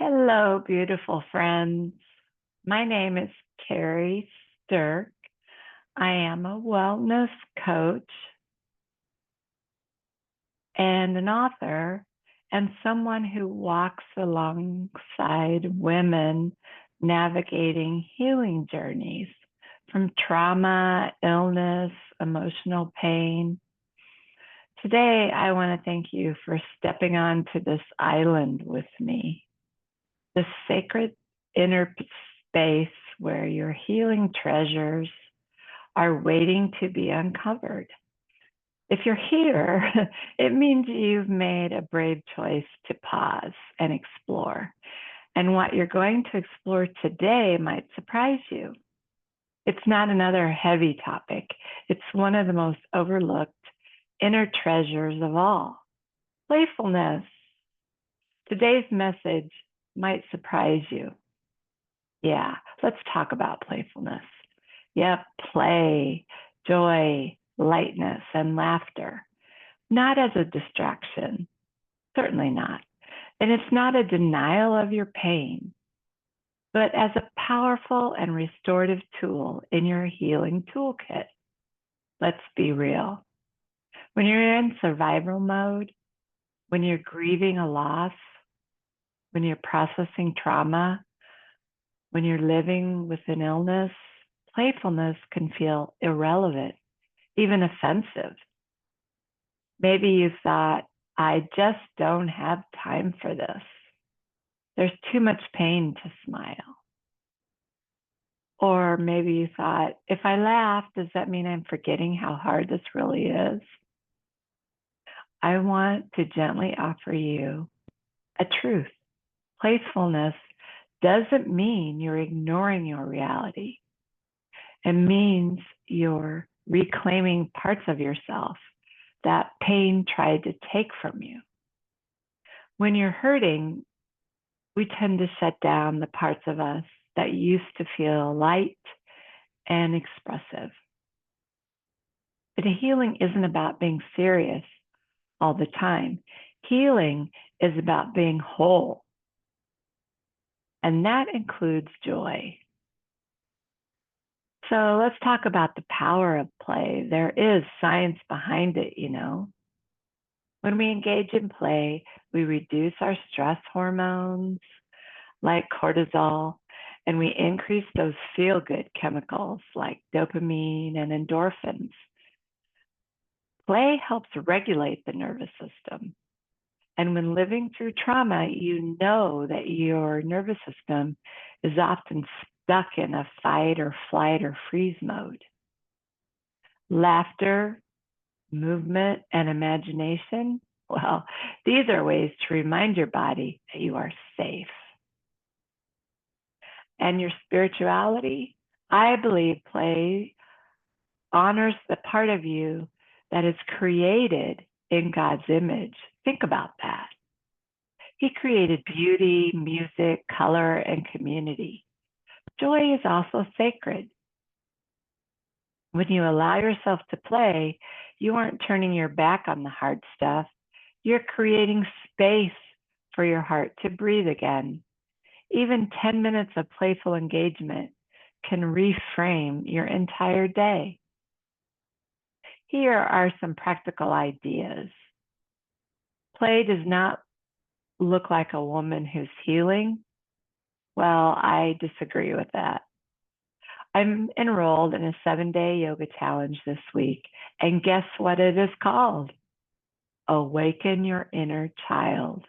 Hello, beautiful friends. My name is Terri Sterk. I am a wellness coach and an author, and someone who walks alongside women navigating healing journeys from trauma, illness, emotional pain. Today, I want to thank you for stepping onto this island with me, this sacred inner space where your healing treasures are waiting to be uncovered. If you're here, it means you've made a brave choice to pause and explore. And what you're going to explore today might surprise you. It's not another heavy topic. It's one of the most overlooked inner treasures of all, playfulness. Today's message might surprise you. Yeah, let's talk about playfulness. Yep, play, joy, lightness, and laughter. Not as a distraction, certainly not. And it's not a denial of your pain, but as a powerful and restorative tool in your healing toolkit. Let's be real. When you're in survival mode, when you're grieving a loss, when you're processing trauma, when you're living with an illness, playfulness can feel irrelevant, even offensive. Maybe you thought, I just don't have time for this. There's too much pain to smile. Or maybe you thought, if I laugh, does that mean I'm forgetting how hard this really is? I want to gently offer you a truth. Playfulness doesn't mean you're ignoring your reality. It means you're reclaiming parts of yourself that pain tried to take from you. When you're hurting, we tend to shut down the parts of us that used to feel light and expressive. But healing isn't about being serious all the time. Healing is about being whole. And that includes joy. So let's talk about the power of play. There is science behind it, you know. When we engage in play, we reduce our stress hormones like cortisol, and we increase those feel-good chemicals like dopamine and endorphins. Play helps regulate the nervous system. And when living through trauma, you know that your nervous system is often stuck in a fight or flight or freeze mode. Laughter, movement, and imagination, well, these are ways to remind your body that you are safe. And your spirituality, I believe play honors the part of you that is created in God's image. Think about that. He created beauty, music, color, and community. Joy is also sacred. When you allow yourself to play, you aren't turning your back on the hard stuff. You're creating space for your heart to breathe again. Even 10 minutes of playful engagement can reframe your entire day. Here are some practical ideas. Play does not look like a woman who's healing. Well, I disagree with that. I'm enrolled in a 7-day yoga challenge this week, and guess what it is called? Awaken Your Inner Child.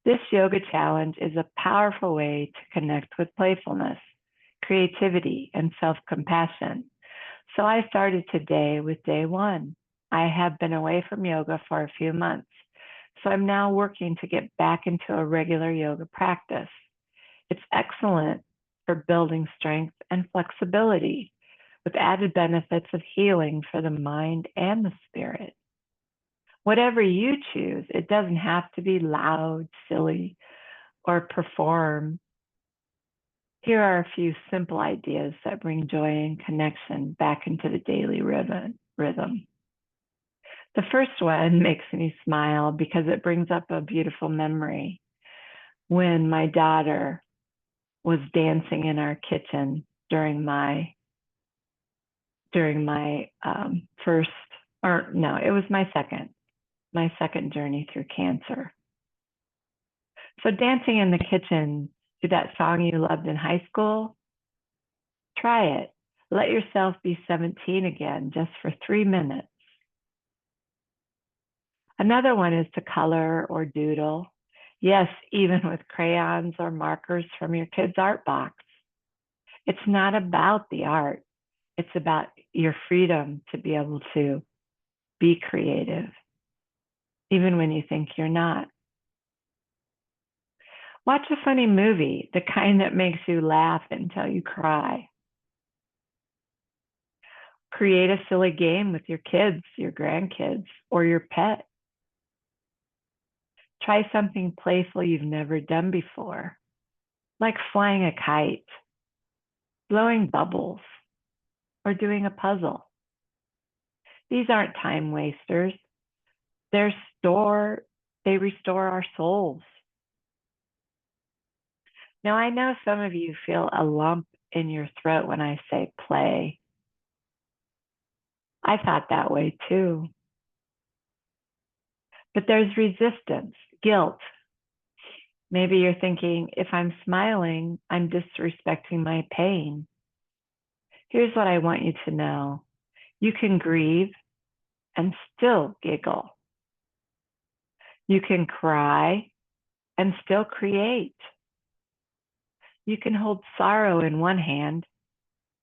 This yoga challenge is a powerful way to connect with playfulness, creativity, and self-compassion. So I started today with day 1. I have been away from yoga for a few months, so I'm now working to get back into a regular yoga practice. It's excellent for building strength and flexibility, with added benefits of healing for the mind and the spirit. Whatever you choose, it doesn't have to be loud, silly, or perform. Here are a few simple ideas that bring joy and connection back into the daily rhythm. The first one makes me smile because it brings up a beautiful memory. when my daughter was dancing in our kitchen during my first, or no, it was my second journey through cancer. So dancing in the kitchen to that song you loved in high school, try it. Let yourself be 17 again just for 3 minutes. Another one is to color or doodle. Yes, even with crayons or markers from your kid's art box. It's not about the art. It's about your freedom to be able to be creative, even when you think you're not. Watch a funny movie, the kind that makes you laugh until you cry. Create a silly game with your kids, your grandkids, or your pet. Try something playful you've never done before, like flying a kite, blowing bubbles, or doing a puzzle. These aren't time wasters. They're store, they restore our souls. Now, I know some of you feel a lump in your throat when I say play. I thought that way too. But there's resistance, guilt. Maybe you're thinking, if I'm smiling, I'm disrespecting my pain. Here's what I want you to know. You can grieve and still giggle. You can cry and still create. You can hold sorrow in one hand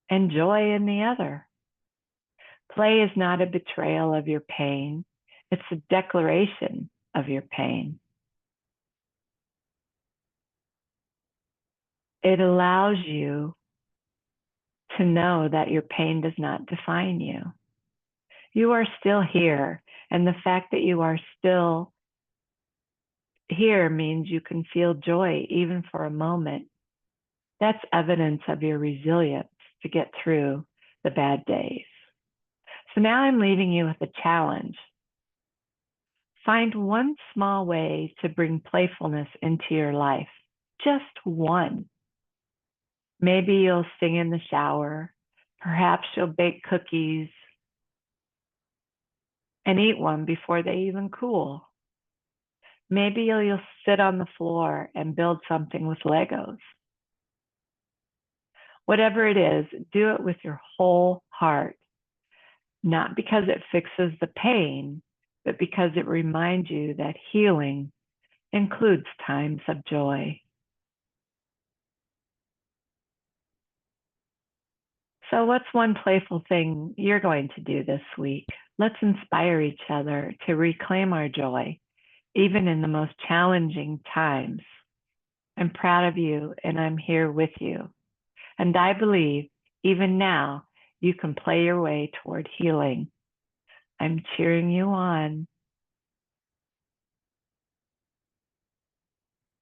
and joy in the other. Play is not a betrayal of your pain. It's a declaration of your pain. It allows you to know that your pain does not define you. You are still here, and the fact that you are still here means you can feel joy even for a moment. That's evidence of your resilience to get through the bad days. So now I'm leaving you with a challenge. Find one small way to bring playfulness into your life, just one. Maybe you'll sing in the shower. Perhaps you'll bake cookies and eat one before they even cool. Maybe you'll sit on the floor and build something with Legos. Whatever it is, do it with your whole heart, not because it fixes the pain, but because it reminds you that healing includes times of joy. So, what's one playful thing you're going to do this week? Let's inspire each other to reclaim our joy, even in the most challenging times. I'm proud of you and I'm here with you. And I believe even now you can play your way toward healing. I'm cheering you on.